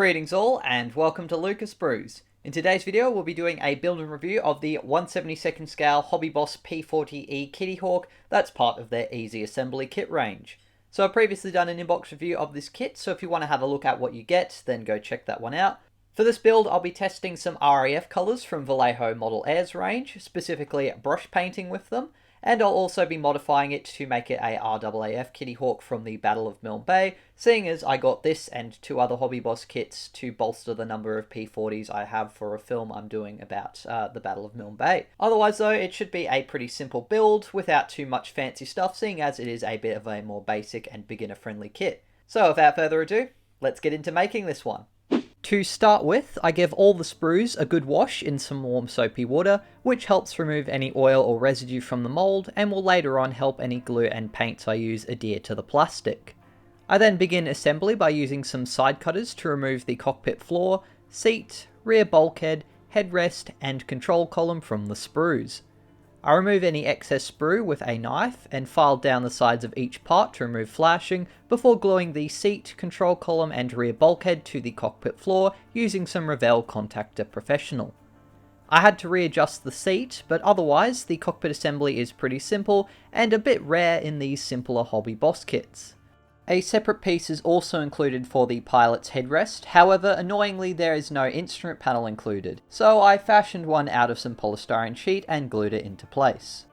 Greetings all, and welcome to Lucas Brews. In today's video, we'll be doing a build and review of the 1/72nd scale Hobby Boss P-40E Kittyhawk that's part of their Easy Assembly kit range. So I've previously done an inbox review of this kit, so if you want to have a look at what you get, then go check that one out. For this build, I'll be testing some RAAF colours from Vallejo Model Air's range, specifically brush painting with them, and I'll also be modifying it to make it a RAAF Kittyhawk from the Battle of Milne Bay, seeing as I got this and two other Hobby Boss kits to bolster the number of P40s I have for a film I'm doing about the Battle of Milne Bay. Otherwise though, it should be a pretty simple build without too much fancy stuff, seeing as it is a bit of a more basic and beginner friendly kit. So without further ado, let's get into making this one. To start with, I give all the sprues a good wash in some warm soapy water, which helps remove any oil or residue from the mould and will later on help any glue and paints I use adhere to the plastic. I then begin assembly by using some side cutters to remove the cockpit floor, seat, rear bulkhead, headrest and control column from the sprues. I remove any excess sprue with a knife and file down the sides of each part to remove flashing before gluing the seat, control column and rear bulkhead to the cockpit floor using some Revell Contactor Professional. I had to readjust the seat, but otherwise the cockpit assembly is pretty simple and a bit rare in these simpler Hobby Boss kits. A separate piece is also included for the pilot's headrest, however annoyingly there is no instrument panel included, so I fashioned one out of some polystyrene sheet and glued it into place.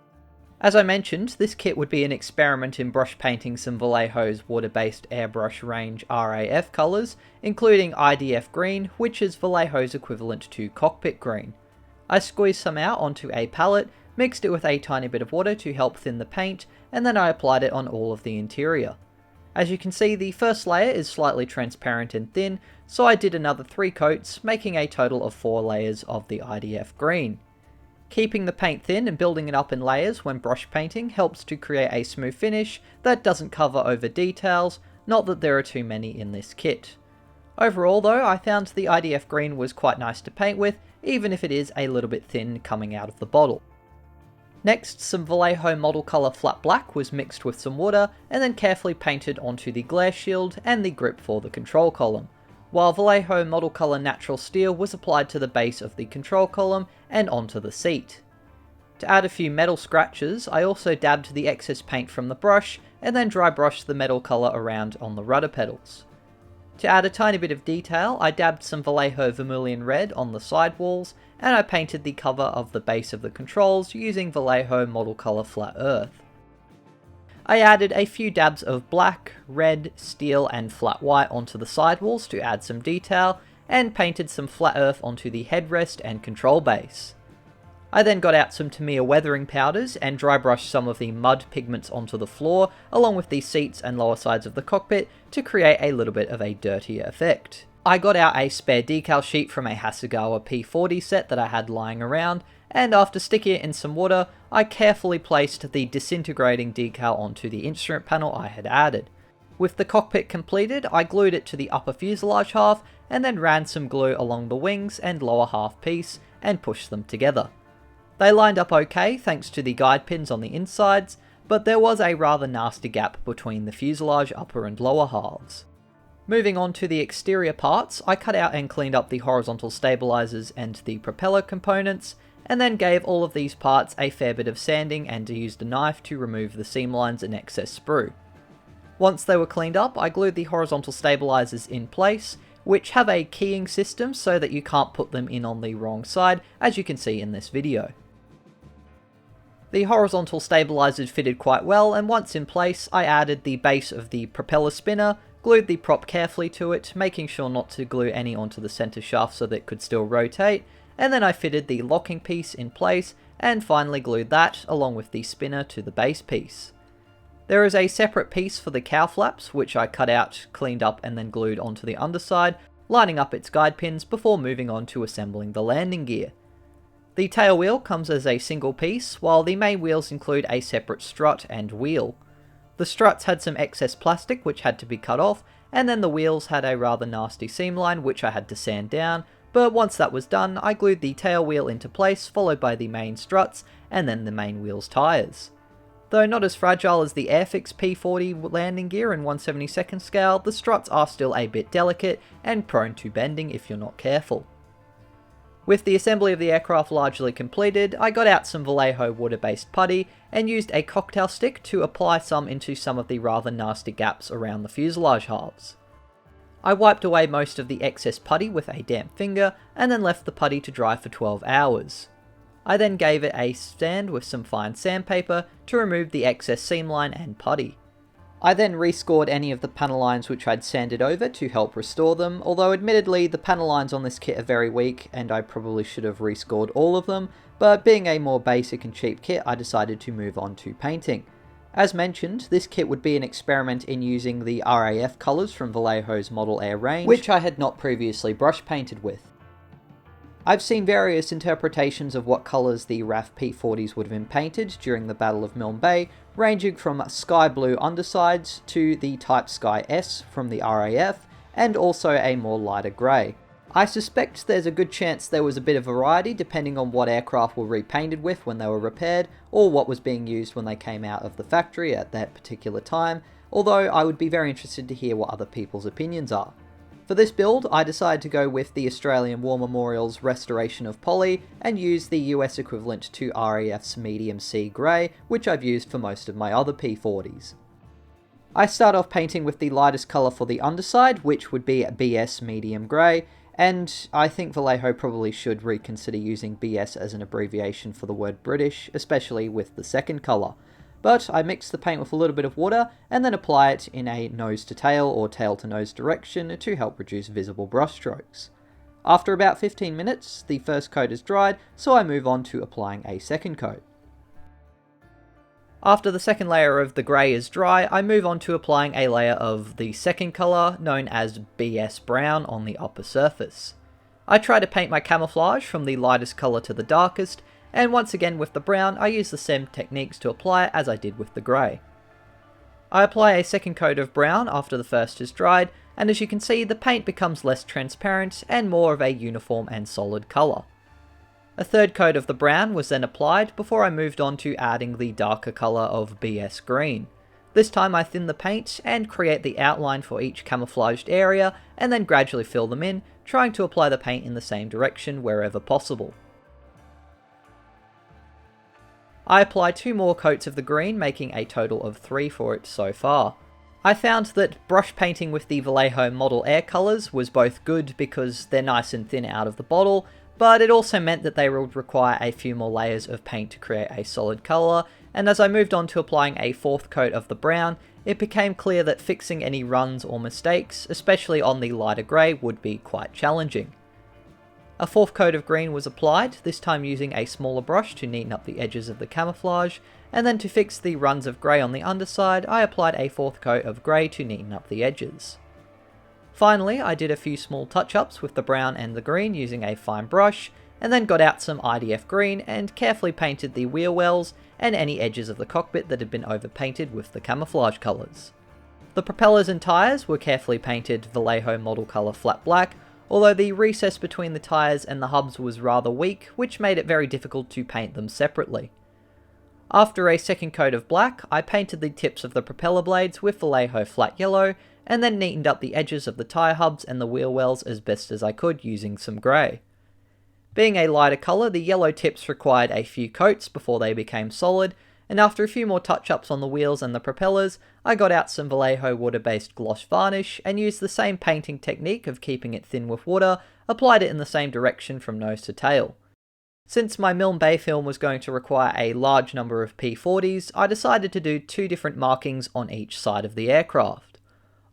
As I mentioned, this kit would be an experiment in brush painting some Vallejo's water-based airbrush range RAAF colours, including IDF green, which is Vallejo's equivalent to cockpit green. I squeezed some out onto a palette, mixed it with a tiny bit of water to help thin the paint, and then I applied it on all of the interior. As you can see, the first layer is slightly transparent and thin, so I did another 3 coats, making a total of 4 layers of the IDF green. Keeping the paint thin and building it up in layers when brush painting helps to create a smooth finish that doesn't cover over details, not that there are too many in this kit. Overall though, I found the IDF green was quite nice to paint with, even if it is a little bit thin coming out of the bottle. Next, some Vallejo Model Color Flat Black was mixed with some water and then carefully painted onto the glare shield and the grip for the control column, while Vallejo Model Color Natural Steel was applied to the base of the control column and onto the seat. To add a few metal scratches, I also dabbed the excess paint from the brush and then dry brushed the metal color around on the rudder pedals. To add a tiny bit of detail, I dabbed some Vallejo Vermilion Red on the side walls, and I painted the cover of the base of the controls using Vallejo Model Color Flat Earth. I added a few dabs of black, red, steel and flat white onto the sidewalls to add some detail, and painted some flat earth onto the headrest and control base. I then got out some Tamiya weathering powders and dry brushed some of the mud pigments onto the floor, along with the seats and lower sides of the cockpit to create a little bit of a dirtier effect. I got out a spare decal sheet from a Hasegawa P40 set that I had lying around, and after sticking it in some water, I carefully placed the disintegrating decal onto the instrument panel I had added. With the cockpit completed, I glued it to the upper fuselage half, and then ran some glue along the wings and lower half piece, and pushed them together. They lined up okay thanks to the guide pins on the insides, but there was a rather nasty gap between the fuselage upper and lower halves. Moving on to the exterior parts, I cut out and cleaned up the horizontal stabilizers and the propeller components, and then gave all of these parts a fair bit of sanding and used a knife to remove the seam lines and excess sprue. Once they were cleaned up, I glued the horizontal stabilizers in place, which have a keying system so that you can't put them in on the wrong side, as you can see in this video. The horizontal stabilizers fitted quite well, and once in place, I added the base of the propeller spinner, glued the prop carefully to it, making sure not to glue any onto the center shaft so that it could still rotate, and then I fitted the locking piece in place, and finally glued that, along with the spinner, to the base piece. There is a separate piece for the cow flaps, which I cut out, cleaned up, and then glued onto the underside, lining up its guide pins before moving on to assembling the landing gear. The tail wheel comes as a single piece, while the main wheels include a separate strut and wheel. The struts had some excess plastic which had to be cut off, and then the wheels had a rather nasty seam line which I had to sand down, but once that was done, I glued the tail wheel into place, followed by the main struts, and then the main wheel's tyres. Though not as fragile as the Airfix P-40 landing gear in 1/72nd scale, the struts are still a bit delicate and prone to bending if you're not careful. With the assembly of the aircraft largely completed, I got out some Vallejo water-based putty and used a cocktail stick to apply some into some of the rather nasty gaps around the fuselage halves. I wiped away most of the excess putty with a damp finger and then left the putty to dry for 12 hours. I then gave it a sand with some fine sandpaper to remove the excess seam line and putty. I then rescored any of the panel lines which I'd sanded over to help restore them, although admittedly the panel lines on this kit are very weak and I probably should have rescored all of them, but being a more basic and cheap kit I decided to move on to painting. As mentioned, this kit would be an experiment in using the RAAF colours from Vallejo's Model Air range, which I had not previously brush painted with. I've seen various interpretations of what colours the RAAF P-40s would have been painted during the Battle of Milne Bay, ranging from sky blue undersides to the Type Sky S from the RAF, and also a more lighter grey. I suspect there's a good chance there was a bit of variety depending on what aircraft were repainted with when they were repaired, or what was being used when they came out of the factory at that particular time, although I would be very interested to hear what other people's opinions are. For this build, I decided to go with the Australian War Memorial's Restoration of Poly and use the US equivalent to RAF's Medium Sea Grey, which I've used for most of my other P-40s. I start off painting with the lightest colour for the underside, which would be BS Medium Grey, and I think Vallejo probably should reconsider using BS as an abbreviation for the word British, especially with the second colour. But I mix the paint with a little bit of water and then apply it in a nose to tail or tail to nose direction to help reduce visible brush strokes. After about 15 minutes, the first coat is dried, so I move on to applying a second coat. After the second layer of the grey is dry, I move on to applying a layer of the second colour, known as BS Brown, on the upper surface. I try to paint my camouflage from the lightest colour to the darkest, and once again with the brown, I use the same techniques to apply it as I did with the grey. I apply a second coat of brown after the first is dried, and as you can see, the paint becomes less transparent and more of a uniform and solid colour. A third coat of the brown was then applied before I moved on to adding the darker colour of BS Green. This time I thin the paint and create the outline for each camouflaged area and then gradually fill them in, trying to apply the paint in the same direction wherever possible. I apply 2 more coats of the green, making a total of 3 for it so far. I found that brush painting with the Vallejo Model Air colours was both good because they're nice and thin out of the bottle, but it also meant that they would require a few more layers of paint to create a solid colour, and as I moved on to applying a 4th coat of the brown, it became clear that fixing any runs or mistakes, especially on the lighter grey, would be quite challenging. A 4th coat of green was applied, this time using a smaller brush to neaten up the edges of the camouflage, and then to fix the runs of grey on the underside, I applied a 4th coat of grey to neaten up the edges. Finally, I did a few small touch-ups with the brown and the green using a fine brush, and then got out some IDF green and carefully painted the wheel wells and any edges of the cockpit that had been overpainted with the camouflage colours. The propellers and tyres were carefully painted Vallejo model colour flat black, although the recess between the tyres and the hubs was rather weak, which made it very difficult to paint them separately. After a second coat of black, I painted the tips of the propeller blades with Vallejo flat yellow, and then neatened up the edges of the tyre hubs and the wheel wells as best as I could using some grey. Being a lighter colour, the yellow tips required a few coats before they became solid, and after a few more touch-ups on the wheels and the propellers, I got out some Vallejo water-based gloss varnish and used the same painting technique of keeping it thin with water, applied it in the same direction from nose to tail. Since my Milne Bay film was going to require a large number of P-40s, I decided to do 2 different markings on each side of the aircraft.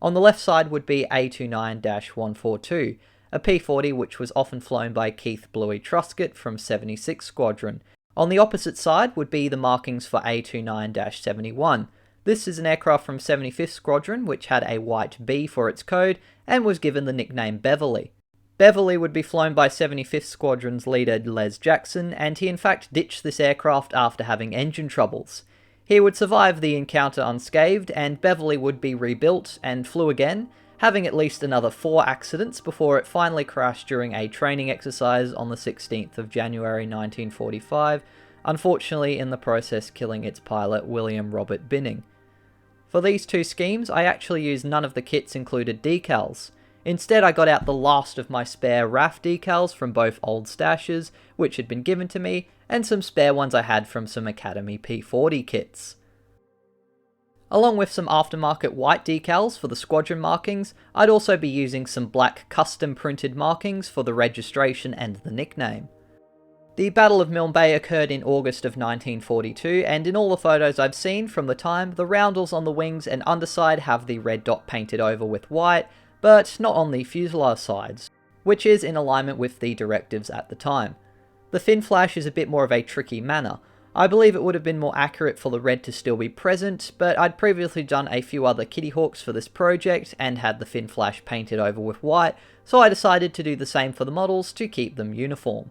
On the left side would be A29-142, a P-40 which was often flown by Keith Bluey Truscott from 76 Squadron. On the opposite side would be the markings for A29-71. This is an aircraft from 75th Squadron which had a white B for its code and was given the nickname Beverly. Beverly would be flown by 75th Squadron's leader Les Jackson, and he in fact ditched this aircraft after having engine troubles. He would survive the encounter unscathed, and Beverly would be rebuilt and flew again, having at least another 4 accidents before it finally crashed during a training exercise on the 16th of January 1945, unfortunately in the process killing its pilot William Robert Binning. For these two schemes, I actually used none of the kit's included decals. Instead, I got out the last of my spare RAAF decals from both old stashes, which had been given to me, and some spare ones I had from some Academy P-40 kits. Along with some aftermarket white decals for the squadron markings, I'd also be using some black custom printed markings for the registration and the nickname. The Battle of Milne Bay occurred in August of 1942, and in all the photos I've seen from the time, the roundels on the wings and underside have the red dot painted over with white, but not on the fuselage sides, which is in alignment with the directives at the time. The fin flash is a bit more of a tricky manner. I believe it would have been more accurate for the red to still be present, but I'd previously done a few other Kittyhawks for this project and had the fin flash painted over with white, so I decided to do the same for the models to keep them uniform.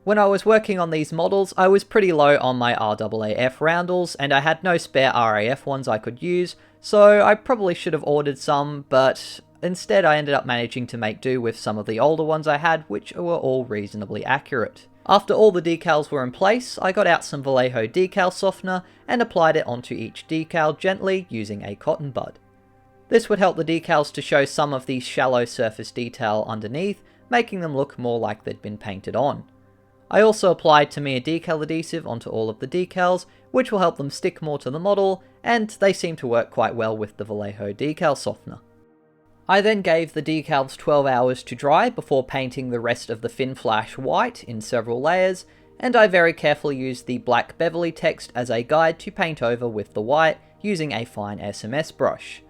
When I was working on these models, I was pretty low on my RAAF roundels, and I had no spare RAF ones I could use, so I probably should have ordered some, but instead I ended up managing to make do with some of the older ones I had, which were all reasonably accurate. After all the decals were in place, I got out some Vallejo decal softener and applied it onto each decal gently using a cotton bud. This would help the decals to show some of the shallow surface detail underneath, making them look more like they'd been painted on. I also applied Tamiya decal adhesive onto all of the decals, which will help them stick more to the model, and they seem to work quite well with the Vallejo decal softener. I then gave the decals 12 hours to dry before painting the rest of the fin flash white in several layers, and I very carefully used the black Beverly text as a guide to paint over with the white using a fine SMS brush.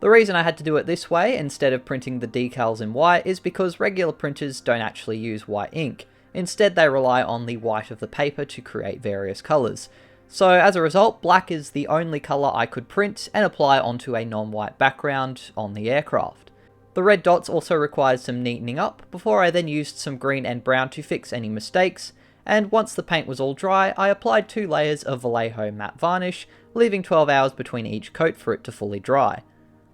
The reason I had to do it this way instead of printing the decals in white is because regular printers don't actually use white ink. Instead, they rely on the white of the paper to create various colours. So as a result, black is the only colour I could print and apply onto a non-white background on the aircraft. The red dots also required some neatening up before I then used some green and brown to fix any mistakes, and once the paint was all dry, I applied 2 layers of Vallejo matte varnish, leaving 12 hours between each coat for it to fully dry.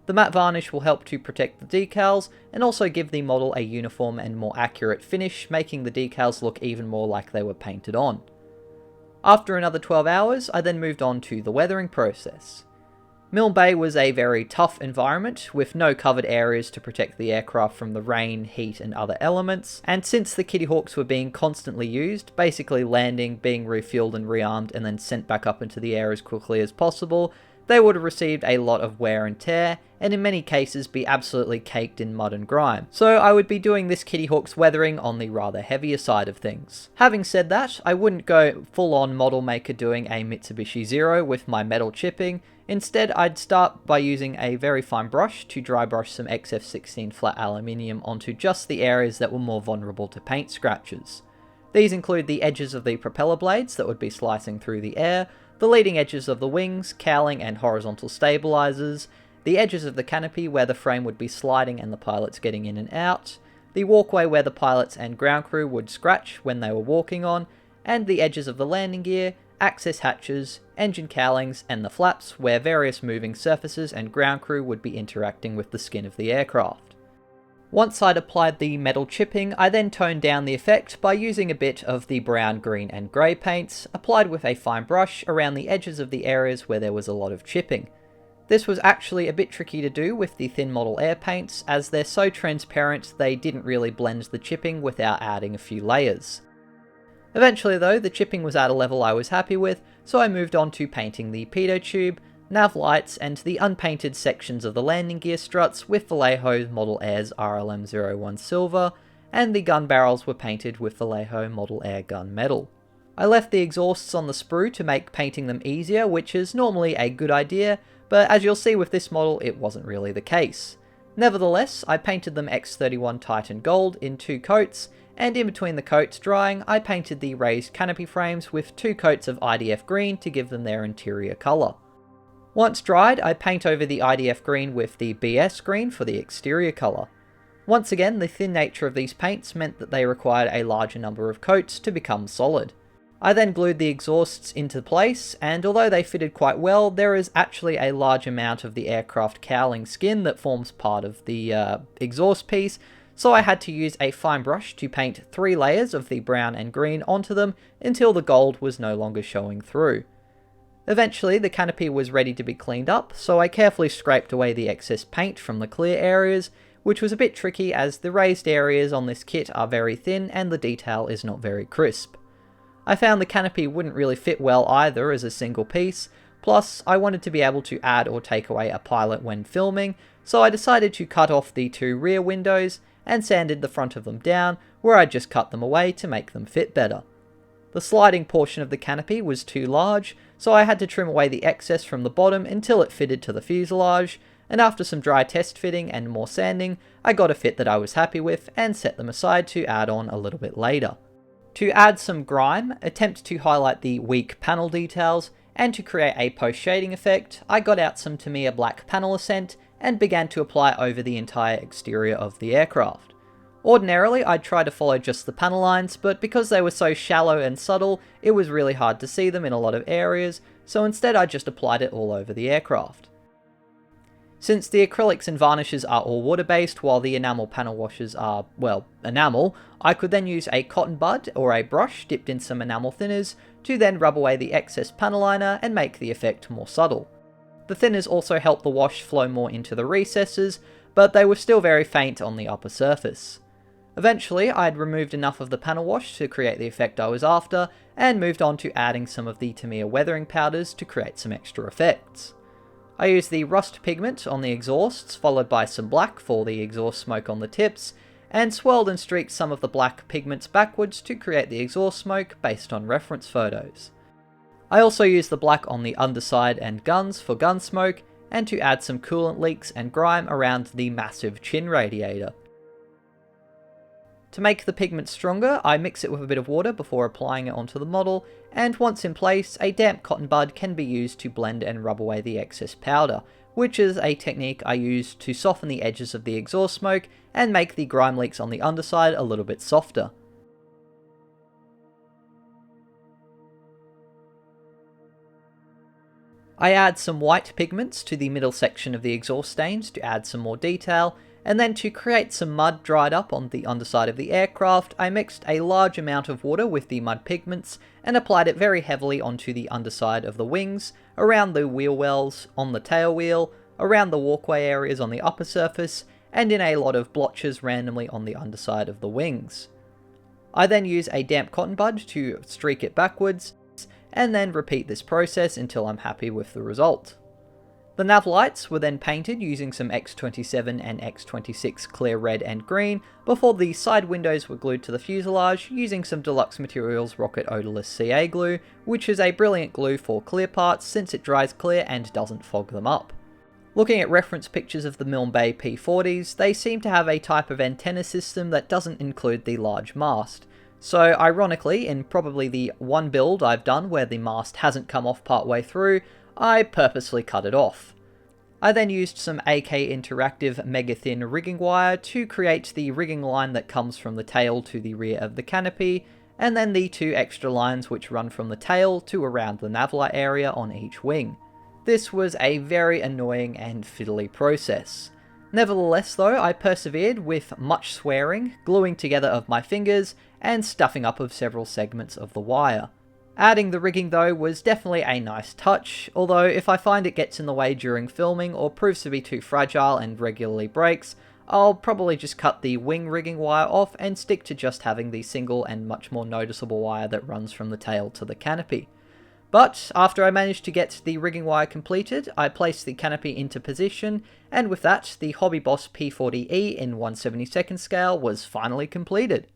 The matte varnish will help to protect the decals and also give the model a uniform and more accurate finish, making the decals look even more like they were painted on. After another 12 hours, I then moved on to the weathering process. Milne Bay was a very tough environment, with no covered areas to protect the aircraft from the rain, heat and other elements, and since the Kittyhawks were being constantly used, basically landing, being refueled and rearmed and then sent back up into the air as quickly as possible, they would have received a lot of wear and tear, and in many cases be absolutely caked in mud and grime. So I would be doing this Kittyhawk's weathering on the rather heavier side of things. Having said that, I wouldn't go full on model maker doing a Mitsubishi Zero with my metal chipping. Instead, I'd start by using a very fine brush to dry brush some XF16 flat aluminium onto just the areas that were more vulnerable to paint scratches. These include the edges of the propeller blades that would be slicing through the air, the leading edges of the wings, cowling and horizontal stabilizers, the edges of the canopy where the frame would be sliding and the pilots getting in and out, the walkway where the pilots and ground crew would scratch when they were walking on, and the edges of the landing gear, access hatches, engine cowlings, and the flaps where various moving surfaces and ground crew would be interacting with the skin of the aircraft. Once I'd applied the metal chipping, I then toned down the effect by using a bit of the brown, green and grey paints, applied with a fine brush around the edges of the areas where there was a lot of chipping. This was actually a bit tricky to do with the thin model air paints, as they're so transparent they didn't really blend the chipping without adding a few layers. Eventually though, the chipping was at a level I was happy with, so I moved on to painting the pitot tube, nav lights and the unpainted sections of the landing gear struts with Vallejo Model Air's RLM01 silver, and the gun barrels were painted with Vallejo Model Air gun metal. I left the exhausts on the sprue to make painting them easier, which is normally a good idea, but as you'll see with this model it wasn't really the case. Nevertheless, I painted them X31 Titan Gold in 2 coats, and in between the coats drying, I painted the raised canopy frames with 2 coats of IDF green to give them their interior colour. Once dried, I paint over the IDF green with the BS green for the exterior colour. Once again, the thin nature of these paints meant that they required a larger number of coats to become solid. I then glued the exhausts into place, and although they fitted quite well, there is actually a large amount of the aircraft cowling skin that forms part of the exhaust piece, so I had to use a fine brush to paint 3 layers of the brown and green onto them until the gold was no longer showing through. Eventually the canopy was ready to be cleaned up, so I carefully scraped away the excess paint from the clear areas, which was a bit tricky as the raised areas on this kit are very thin and the detail is not very crisp. I found the canopy wouldn't really fit well either as a single piece, plus I wanted to be able to add or take away a pilot when filming, so I decided to cut off the 2 rear windows and sanded the front of them down, where I just cut them away to make them fit better. The sliding portion of the canopy was too large, so I had to trim away the excess from the bottom until it fitted to the fuselage, and after some dry test fitting and more sanding, I got a fit that I was happy with and set them aside to add on a little bit later. To add some grime, attempt to highlight the weak panel details, and to create a post-shading effect, I got out some Tamiya black panel accent and began to apply over the entire exterior of the aircraft. Ordinarily, I'd try to follow just the panel lines, but because they were so shallow and subtle, it was really hard to see them in a lot of areas, so instead I just applied it all over the aircraft. Since the acrylics and varnishes are all water-based while the enamel panel washes are, well, enamel, I could then use a cotton bud or a brush dipped in some enamel thinners to then rub away the excess panel liner and make the effect more subtle. The thinners also help the wash flow more into the recesses, but they were still very faint on the upper surface. Eventually, I had removed enough of the panel wash to create the effect I was after, and moved on to adding some of the Tamiya weathering powders to create some extra effects. I used the rust pigment on the exhausts, followed by some black for the exhaust smoke on the tips, and swirled and streaked some of the black pigments backwards to create the exhaust smoke based on reference photos. I also used the black on the underside and guns for gun smoke, and to add some coolant leaks and grime around the massive chin radiator. To make the pigment stronger, I mix it with a bit of water before applying it onto the model, and once in place, a damp cotton bud can be used to blend and rub away the excess powder, which is a technique I use to soften the edges of the exhaust smoke and make the grime leaks on the underside a little bit softer. I add some white pigments to the middle section of the exhaust stains to add some more detail, and then to create some mud dried up on the underside of the aircraft, I mixed a large amount of water with the mud pigments and applied it very heavily onto the underside of the wings, around the wheel wells, on the tail wheel, around the walkway areas on the upper surface, and in a lot of blotches randomly on the underside of the wings. I then use a damp cotton bud to streak it backwards, and then repeat this process until I'm happy with the result. The nav lights were then painted using some X27 and X26 clear red and green before the side windows were glued to the fuselage using some Deluxe Materials Rocket Odorless CA glue, which is a brilliant glue for clear parts since it dries clear and doesn't fog them up. Looking at reference pictures of the Milne Bay P-40s, they seem to have a type of antenna system that doesn't include the large mast. So ironically, in probably the one build I've done where the mast hasn't come off partway through, I purposely cut it off. I then used some AK Interactive mega thin rigging wire to create the rigging line that comes from the tail to the rear of the canopy, and then the 2 extra lines which run from the tail to around the nav light area on each wing. This was a very annoying and fiddly process. Nevertheless though, I persevered with much swearing, gluing together of my fingers, and stuffing up of several segments of the wire. Adding the rigging though was definitely a nice touch, although if I find it gets in the way during filming or proves to be too fragile and regularly breaks, I'll probably just cut the wing rigging wire off and stick to just having the single and much more noticeable wire that runs from the tail to the canopy. But after I managed to get the rigging wire completed, I placed the canopy into position, and with that, the Hobby Boss P-40E in 1/72nd scale was finally completed.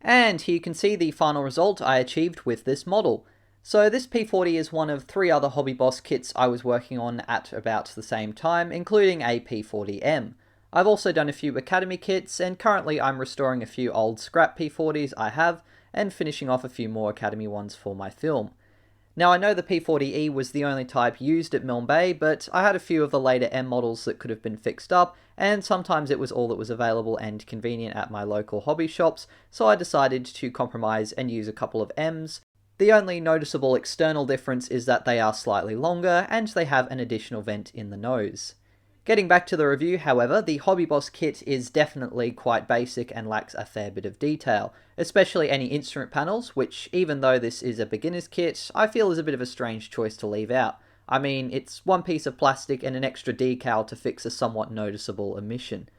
And here you can see the final result I achieved with this model. So this P-40 is one of 3 other Hobby Boss kits I was working on at about the same time, including a P-40M. I've also done a few Academy kits, and currently I'm restoring a few old scrap P-40s I have, and finishing off a few more Academy ones for my film. Now I know the P-40E was the only type used at Milne Bay, but I had a few of the later M models that could have been fixed up, and sometimes it was all that was available and convenient at my local hobby shops, so I decided to compromise and use a couple of M's. The only noticeable external difference is that they are slightly longer, and they have an additional vent in the nose. Getting back to the review, however, the Hobby Boss kit is definitely quite basic and lacks a fair bit of detail, especially any instrument panels, which, even though this is a beginner's kit, I feel is a bit of a strange choice to leave out. I mean, it's one piece of plastic and an extra decal to fix a somewhat noticeable omission.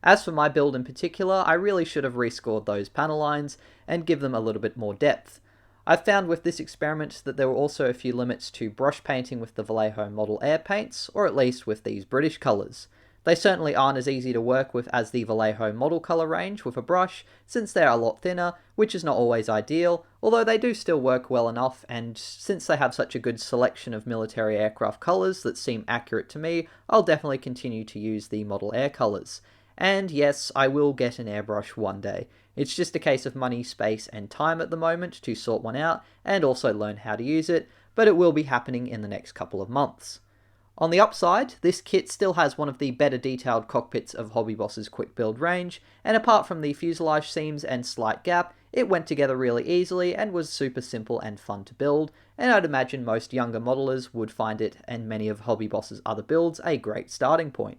As for my build in particular, I really should have rescored those panel lines and give them a little bit more depth. I've found with this experiment that there were also a few limits to brush painting with the Vallejo Model Air paints, or at least with these British colours. They certainly aren't as easy to work with as the Vallejo model colour range with a brush, since they're a lot thinner, which is not always ideal, although they do still work well enough, and since they have such a good selection of military aircraft colours that seem accurate to me, I'll definitely continue to use the Model Air colours. And yes, I will get an airbrush one day. It's just a case of money, space, and time at the moment to sort one out, and also learn how to use it, but it will be happening in the next couple of months. On the upside, this kit still has one of the better detailed cockpits of Hobby Boss's quick build range, and apart from the fuselage seams and slight gap, it went together really easily and was super simple and fun to build, and I'd imagine most younger modelers would find it and many of Hobby Boss's other builds a great starting point.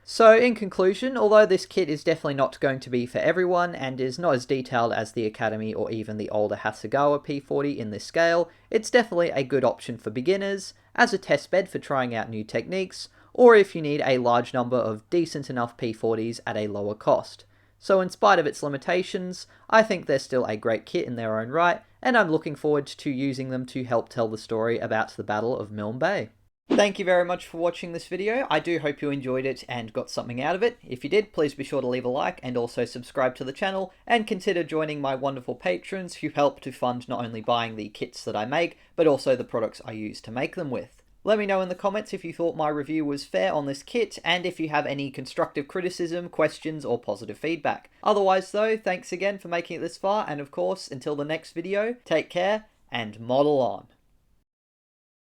So in conclusion, although this kit is definitely not going to be for everyone and is not as detailed as the Academy or even the older Hasegawa P40 in this scale, it's definitely a good option for beginners, as a test bed for trying out new techniques, or if you need a large number of decent enough P40s at a lower cost. So in spite of its limitations, I think they're still a great kit in their own right, and I'm looking forward to using them to help tell the story about the Battle of Milne Bay. Thank you very much for watching this video. I do hope you enjoyed it and got something out of it. If you did, please be sure to leave a like and also subscribe to the channel, and consider joining my wonderful patrons who help to fund not only buying the kits that I make, but also the products I use to make them with. Let me know in the comments if you thought my review was fair on this kit, and if you have any constructive criticism, questions, or positive feedback. Otherwise though, thanks again for making it this far, and of course, until the next video, take care and model on.